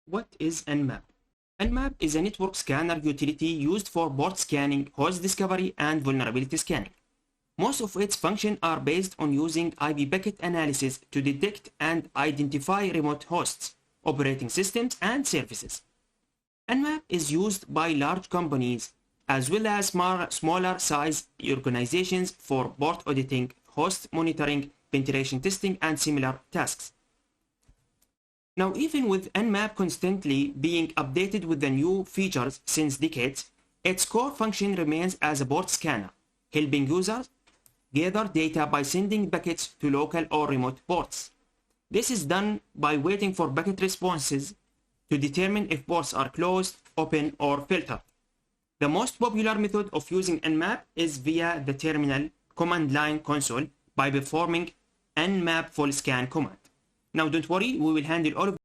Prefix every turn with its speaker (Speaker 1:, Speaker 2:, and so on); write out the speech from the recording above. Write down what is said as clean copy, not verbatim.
Speaker 1: What is Nmap? Nmap is a network scanner utility used for port scanning, host discovery, and vulnerability scanning. Most of its functions are based on using IP packet analysis to detect and identify remote hosts, operating systems, and services. Nmap is used by large companies as well as smaller size organizations for port auditing, host monitoring, penetration testing, and similar tasks. Now, even with Nmap constantly being updated with the new features since decades, its core function remains as a port scanner, helping users gather data by sending packets to local or remote ports. This is done by waiting for packet responses to determine if ports are closed, open, or filtered. The most popular method of using Nmap is via the terminal command line console by performing nmap full scan command. Now don't worry, we will handle all of